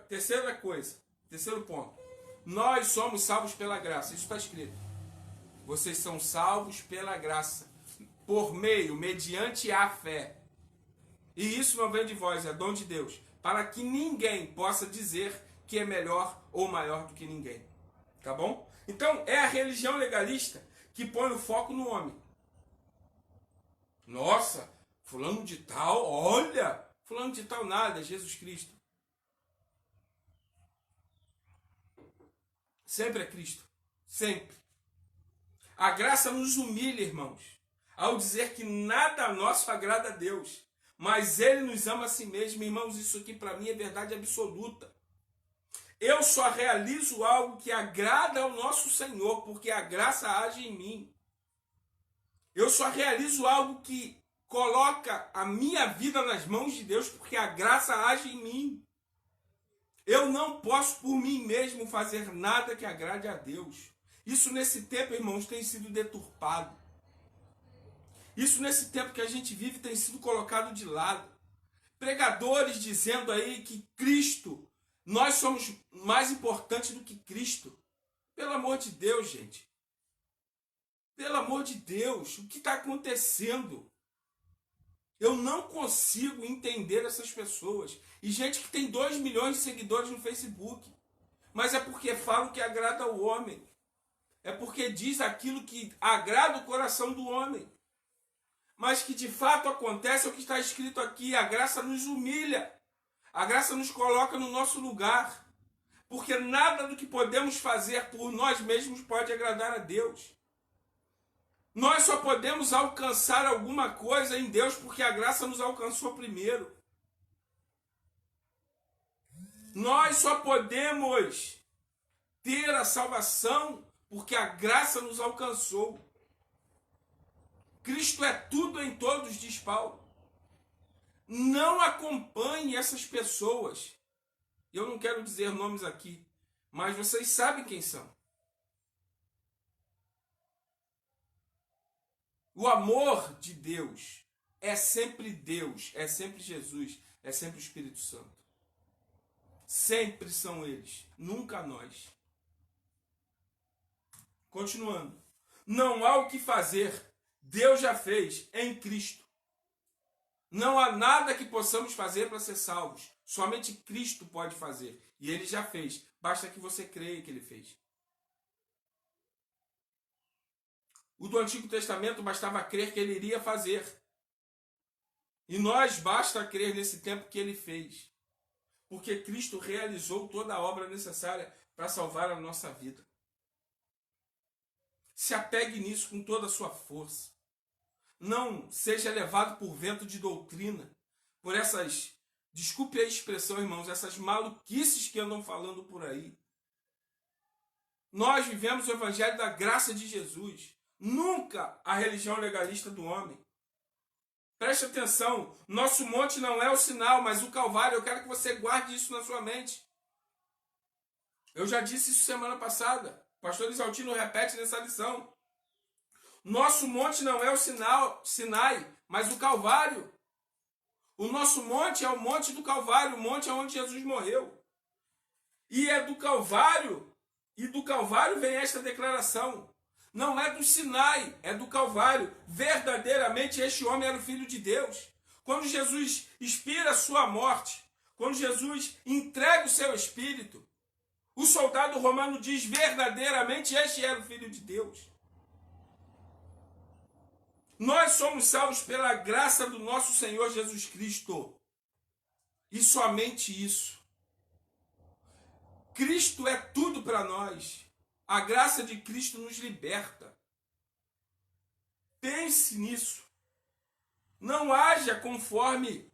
Speaker 1: Terceiro ponto. Nós somos salvos pela graça. Isso está escrito. Vocês são salvos pela graça. Mediante a fé. E isso não vem de vós, é dom de Deus. Para que ninguém possa dizer que é melhor ou maior do que ninguém. Tá bom? Então, é a religião legalista que põe o foco no homem. Nossa, fulano de tal, olha, fulano de tal nada, é Jesus Cristo. Sempre é Cristo, sempre. A graça nos humilha, irmãos, ao dizer que nada nosso agrada a Deus, mas Ele nos ama a si mesmo. Irmãos, isso aqui para mim é verdade absoluta. Eu só realizo algo que agrada ao nosso Senhor, porque a graça age em mim. Eu só realizo algo que coloca a minha vida nas mãos de Deus, porque a graça age em mim. Eu não posso por mim mesmo fazer nada que agrade a Deus. Isso nesse tempo, irmãos, tem sido deturpado. Isso nesse tempo que a gente vive tem sido colocado de lado. Pregadores dizendo aí que Cristo, nós somos mais importantes do que Cristo. Pelo amor de Deus, gente. Pelo amor de Deus, o que está acontecendo? Eu não consigo entender essas pessoas. E gente que tem 2 milhões de seguidores no Facebook. Mas é porque fala o que agrada ao homem. É porque diz aquilo que agrada o coração do homem. Mas que de fato acontece é o que está escrito aqui. A graça nos humilha. A graça nos coloca no nosso lugar. Porque nada do que podemos fazer por nós mesmos pode agradar a Deus. Nós só podemos alcançar alguma coisa em Deus porque a graça nos alcançou primeiro. Nós só podemos ter a salvação porque a graça nos alcançou. Cristo é tudo em todos, diz Paulo. Não acompanhe essas pessoas. Eu não quero dizer nomes aqui, mas vocês sabem quem são. O amor de Deus, é sempre Jesus, é sempre o Espírito Santo. Sempre são eles, nunca nós. Continuando. Não há o que fazer, Deus já fez em Cristo. Não há nada que possamos fazer para ser salvos. Somente Cristo pode fazer. E Ele já fez. Basta que você creia que Ele fez. O do Antigo Testamento bastava crer que ele iria fazer. E nós basta crer nesse tempo que ele fez. Porque Cristo realizou toda a obra necessária para salvar a nossa vida. Se apegue nisso com toda a sua força. Não seja levado por vento de doutrina, por essas, desculpe a expressão, irmãos, essas maluquices que andam falando por aí. Nós vivemos o evangelho da graça de Jesus, nunca a religião legalista do homem. Preste atenção, nosso monte não é o sinal, mas o Calvário. Eu quero que você guarde isso na sua mente. Eu já disse isso semana passada. O pastor Isaltino repete nessa lição. Nosso monte não é o Sinai, mas o Calvário. O nosso monte é o monte do Calvário, o monte onde Jesus morreu. E é do Calvário, e do Calvário vem esta declaração. Não é do Sinai, é do Calvário. Verdadeiramente este homem era o Filho de Deus. Quando Jesus expira a sua morte, quando Jesus entrega o seu espírito, o soldado romano diz verdadeiramente este era o Filho de Deus. Nós somos salvos pela graça do nosso Senhor Jesus Cristo. E somente isso. Cristo é tudo para nós. A graça de Cristo nos liberta. Pense nisso. Não haja conforme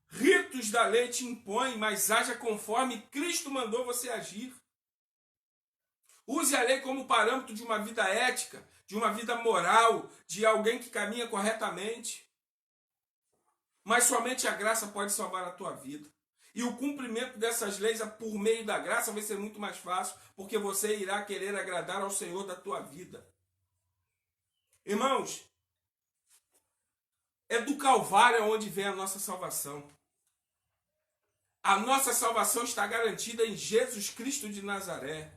Speaker 1: ritos da lei te impõem, mas haja conforme Cristo mandou você agir. Use a lei como parâmetro de uma vida ética, de uma vida moral, de alguém que caminha corretamente. Mas somente a graça pode salvar a tua vida. E o cumprimento dessas leis por meio da graça vai ser muito mais fácil, porque você irá querer agradar ao Senhor da tua vida. Irmãos, é do Calvário onde vem a nossa salvação. A nossa salvação está garantida em Jesus Cristo de Nazaré.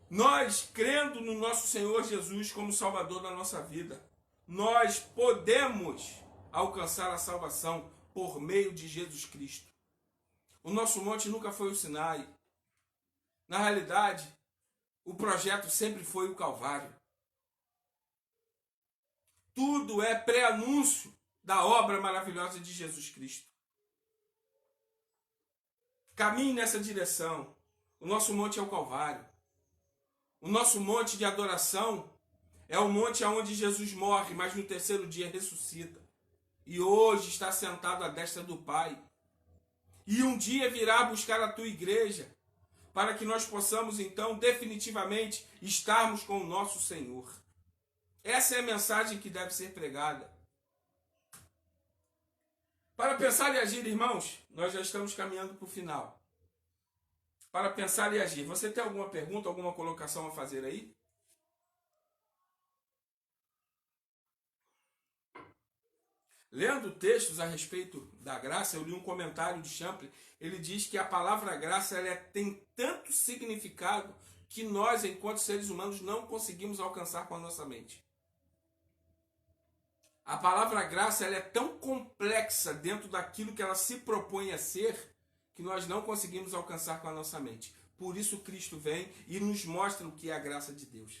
Speaker 1: Nós, crendo no nosso Senhor Jesus como Salvador da nossa vida, nós podemos alcançar a salvação por meio de Jesus Cristo. O nosso monte nunca foi o Sinai. Na realidade, o projeto sempre foi o Calvário. Tudo é pré-anúncio da obra maravilhosa de Jesus Cristo. Caminhe nessa direção. O nosso monte é o Calvário. O nosso monte de adoração é o monte onde Jesus morre, mas no terceiro dia ressuscita. E hoje está sentado à destra do Pai. E um dia virá buscar a tua igreja, para que nós possamos então definitivamente estarmos com o nosso Senhor. Essa é a mensagem que deve ser pregada. Para pensar e agir, irmãos, nós já estamos caminhando para o final. Para pensar e agir. Você tem alguma pergunta, alguma colocação a fazer aí? Lendo textos a respeito da graça, eu li um comentário de Champlin. Ele diz que a palavra graça tem tanto significado que nós, enquanto seres humanos, não conseguimos alcançar com a nossa mente. A palavra graça é tão complexa dentro daquilo que ela se propõe a ser, que nós não conseguimos alcançar com a nossa mente. Por isso Cristo vem e nos mostra o que é a graça de Deus.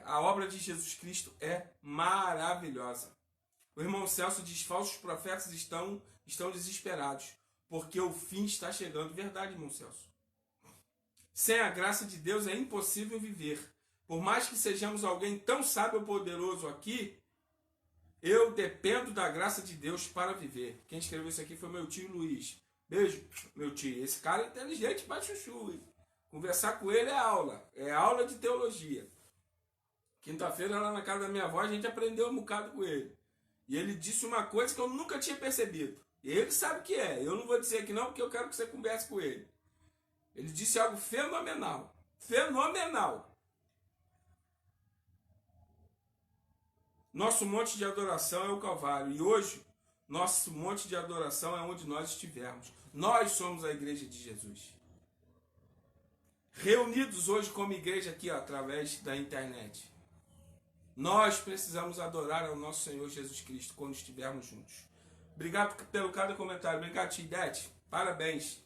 Speaker 1: A obra de Jesus Cristo é maravilhosa. O irmão Celso diz, falsos profetas estão desesperados, porque o fim está chegando. Verdade, irmão Celso. Sem a graça de Deus é impossível viver. Por mais que sejamos alguém tão sábio ou poderoso aqui, eu dependo da graça de Deus para viver. Quem escreveu isso aqui foi meu tio Luiz. Beijo, meu tio. Esse cara é inteligente pra chuchu. Conversar com ele é aula de teologia. Quinta-feira, lá na casa da minha avó, a gente aprendeu um bocado com ele. E ele disse uma coisa que eu nunca tinha percebido. E ele sabe o que é. Eu não vou dizer aqui não, porque eu quero que você converse com ele. Ele disse algo fenomenal. Fenomenal. Nosso monte de adoração é o Calvário. E hoje, nosso monte de adoração é onde nós estivermos. Nós somos a igreja de Jesus. Reunidos hoje como igreja aqui, através da internet. Nós precisamos adorar ao nosso Senhor Jesus Cristo quando estivermos juntos. Obrigado pelo cada comentário. Obrigado, Tidete. Parabéns.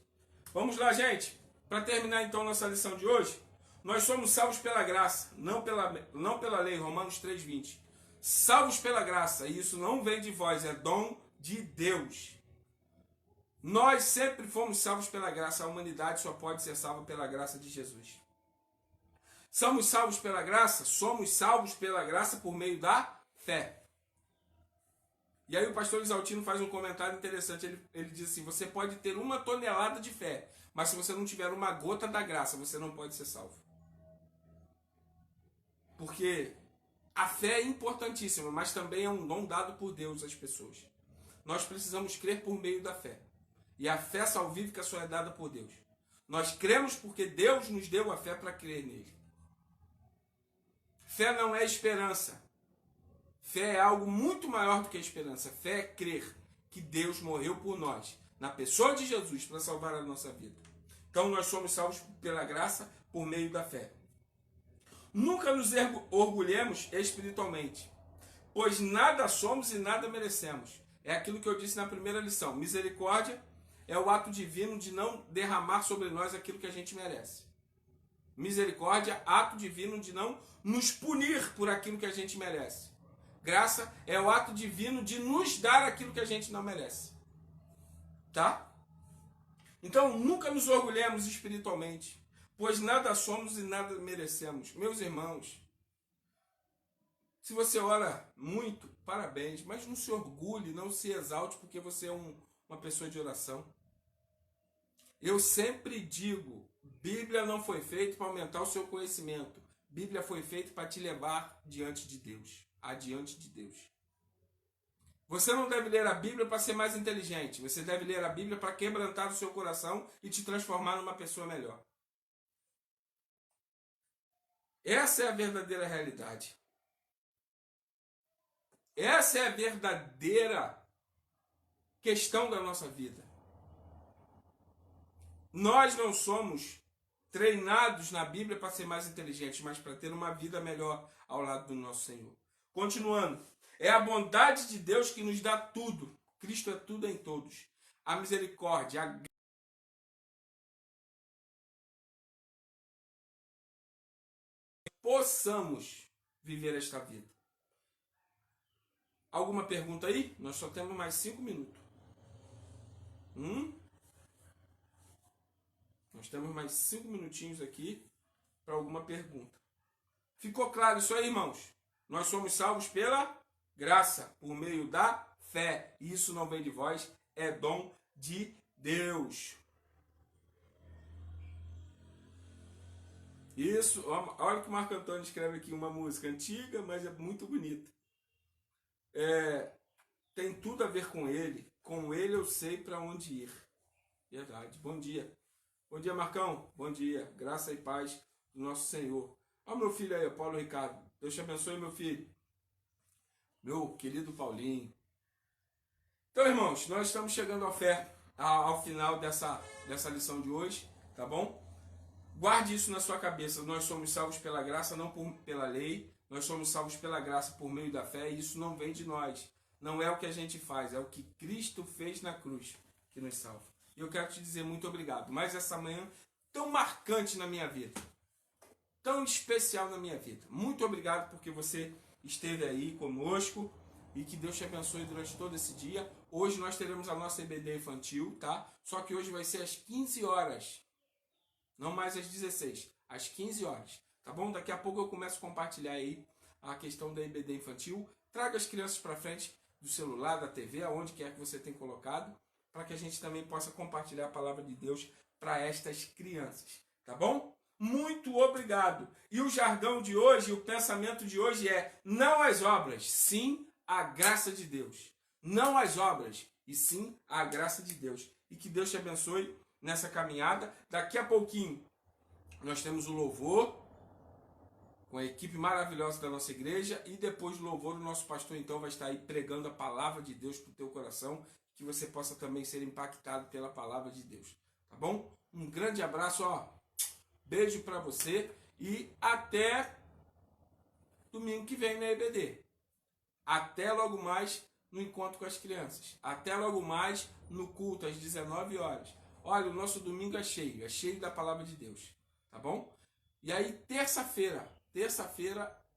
Speaker 1: Vamos lá, gente. Para terminar então nossa lição de hoje, Nós somos salvos pela graça, não pela lei, Romanos 3,20. Salvos pela graça, e isso não vem de vós, é dom de Deus. Nós sempre fomos salvos pela graça, a humanidade só pode ser salva pela graça de Jesus. Somos salvos pela graça? Somos salvos pela graça por meio da fé. E aí o pastor Exaltino faz um comentário interessante, ele diz assim, você pode ter 1 tonelada de fé, mas se você não tiver uma gota da graça, você não pode ser salvo. Porque a fé é importantíssima, mas também é um dom dado por Deus às pessoas. Nós precisamos crer por meio da fé. E a fé salvífica só é dada por Deus. Nós cremos porque Deus nos deu a fé para crer nele. Fé não é esperança. Fé é algo muito maior do que a esperança. Fé é crer que Deus morreu por nós, na pessoa de Jesus, para salvar a nossa vida. Então nós somos salvos pela graça por meio da fé. Nunca nos orgulhemos espiritualmente, pois nada somos e nada merecemos. É aquilo que eu disse na primeira lição. Misericórdia é o ato divino de não derramar sobre nós aquilo que a gente merece. Misericórdia, ato divino de não nos punir por aquilo que a gente merece. Graça é o ato divino de nos dar aquilo que a gente não merece. Tá? Então, nunca nos orgulhemos espiritualmente, pois nada somos e nada merecemos. Meus irmãos, se você ora muito, parabéns, mas não se orgulhe, não se exalte porque você é uma pessoa de oração. Eu sempre digo, Bíblia não foi feita para aumentar o seu conhecimento. Bíblia foi feita para te levar diante de Deus, adiante de Deus. Você não deve ler a Bíblia para ser mais inteligente. Você deve ler a Bíblia para quebrantar o seu coração e te transformar numa pessoa melhor. Essa é a verdadeira realidade. Essa é a verdadeira questão da nossa vida. Nós não somos treinados na Bíblia para ser mais inteligentes, mas para ter uma vida melhor ao lado do nosso Senhor. Continuando. É a bondade de Deus que nos dá tudo. Cristo é tudo em todos. A misericórdia, a possamos viver esta vida. Alguma pergunta aí? Nós só temos mais 5 minutos. Nós temos mais 5 minutinhos aqui para alguma pergunta. Ficou claro isso aí, irmãos? Nós somos salvos pela graça, por meio da fé. E isso não vem de vós, é dom de Deus. Isso, olha o que o Marco Antônio escreve aqui, uma música antiga, mas é muito bonita. Tem tudo a ver com ele eu sei para onde ir. Verdade, bom dia. Bom dia, Marcão, bom dia, graça e paz do nosso Senhor. Olha meu filho aí, Paulo Ricardo, Deus te abençoe, meu filho. Meu querido Paulinho. Então, irmãos, nós estamos chegando ao final dessa lição de hoje, tá bom? Guarde isso na sua cabeça. Nós somos salvos pela graça, não pela lei. Nós somos salvos pela graça por meio da fé. E isso não vem de nós. Não é o que a gente faz. É o que Cristo fez na cruz que nos salva. E eu quero te dizer muito obrigado. Mas essa manhã tão marcante na minha vida. Tão especial na minha vida. Muito obrigado porque você esteve aí conosco. E que Deus te abençoe durante todo esse dia. Hoje nós teremos a nossa EBD infantil, tá? Só que hoje vai ser às 15 horas. Não mais às 16, às 15 horas, tá bom? Daqui a pouco eu começo a compartilhar aí a questão da EBD infantil. Traga as crianças para frente do celular, da TV, aonde quer que você tenha colocado, para que a gente também possa compartilhar a palavra de Deus para estas crianças, tá bom? Muito obrigado. E o jargão de hoje, o pensamento de hoje é: não as obras, sim a graça de Deus. Não as obras, e sim a graça de Deus. E que Deus te abençoe nessa caminhada. Daqui a pouquinho nós temos o louvor com a equipe maravilhosa da nossa igreja, e depois do louvor o nosso pastor então vai estar aí pregando a palavra de Deus para o teu coração, que você possa também ser impactado pela palavra de Deus, tá bom? Um grande abraço, beijo para você e até domingo que vem na EBD. Até logo mais no encontro com as crianças. Até logo mais no culto às 19 horas. Olha, o nosso domingo é cheio da palavra de Deus, tá bom? E aí, terça-feira,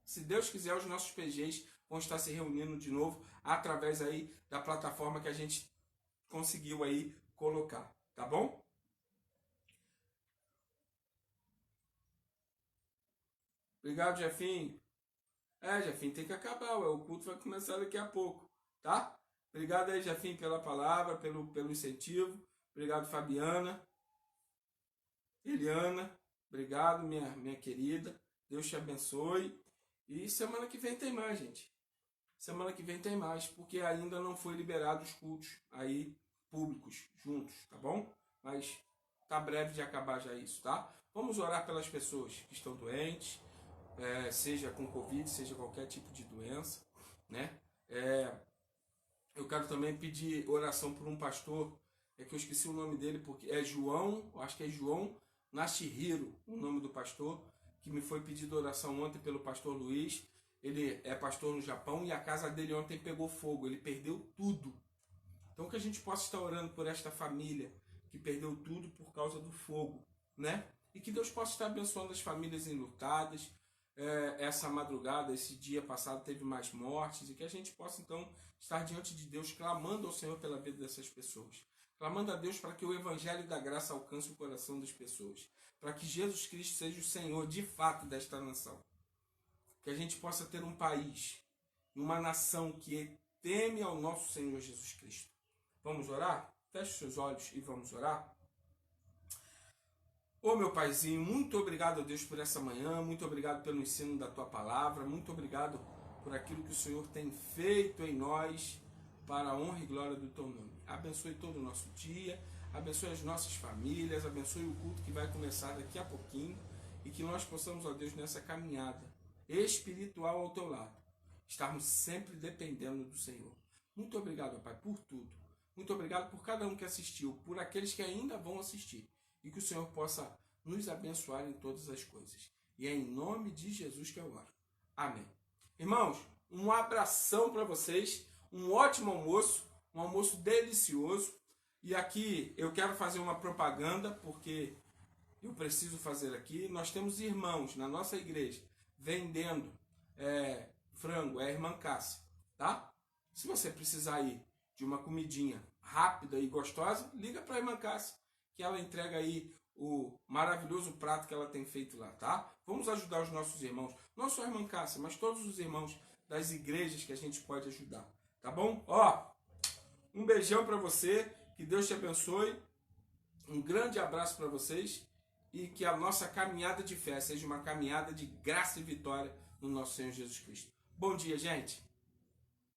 Speaker 1: se Deus quiser, os nossos PGs vão estar se reunindo de novo através aí da plataforma que a gente conseguiu aí colocar, tá bom? Obrigado, Jefinho. Jefinho, tem que acabar, o culto vai começar daqui a pouco, tá? Obrigado aí, Jefinho, pela palavra, pelo incentivo. Obrigado, Fabiana. Eliana, obrigado, minha querida. Deus te abençoe. E semana que vem tem mais, gente. Semana que vem tem mais, porque ainda não foi liberado os cultos aí públicos juntos, tá bom? Mas tá breve de acabar já isso, tá? Vamos orar pelas pessoas que estão doentes, seja com Covid, seja qualquer tipo de doença, né? Eu quero também pedir oração por um pastor, que eu esqueci o nome dele, porque é João, eu acho que é João Nashihiro, o nome do pastor, que me foi pedido oração ontem pelo pastor Luiz. Ele é pastor no Japão e a casa dele ontem pegou fogo, ele perdeu tudo. Então que a gente possa estar orando por esta família que perdeu tudo por causa do fogo, né? E que Deus possa estar abençoando as famílias enlutadas. Essa madrugada, esse dia passado teve mais mortes, e que a gente possa então estar diante de Deus clamando ao Senhor pela vida dessas pessoas. Clamando a Deus para que o Evangelho da Graça alcance o coração das pessoas. Para que Jesus Cristo seja o Senhor de fato desta nação. Que a gente possa ter um país, uma nação que teme ao nosso Senhor Jesus Cristo. Vamos orar? Feche seus olhos e vamos orar. Ô meu Paizinho, muito obrigado a Deus por essa manhã, muito obrigado pelo ensino da Tua Palavra, muito obrigado por aquilo que o Senhor tem feito em nós para a honra e glória do Teu nome. Abençoe todo o nosso dia, abençoe as nossas famílias, abençoe o culto que vai começar daqui a pouquinho e que nós possamos, ó Deus, nessa caminhada espiritual ao Teu lado, estarmos sempre dependendo do Senhor. Muito obrigado, ó Pai, por tudo. Muito obrigado por cada um que assistiu, por aqueles que ainda vão assistir. E que o Senhor possa nos abençoar em todas as coisas. E é em nome de Jesus que eu oro. Amém. Irmãos, um abração para vocês. Um ótimo almoço. Um almoço delicioso. E aqui eu quero fazer uma propaganda, porque eu preciso fazer aqui. Nós temos irmãos na nossa igreja vendendo frango. É a irmã Cássia, tá? Se você precisar aí de uma comidinha rápida e gostosa, liga para a irmã Cássia, que ela entrega aí o maravilhoso prato que ela tem feito lá, tá? Vamos ajudar os nossos irmãos, não só a irmã Cássia, mas todos os irmãos das igrejas que a gente pode ajudar, tá bom? Ó, um beijão para você, que Deus te abençoe, um grande abraço para vocês e que a nossa caminhada de fé seja uma caminhada de graça e vitória no nosso Senhor Jesus Cristo. Bom dia, gente!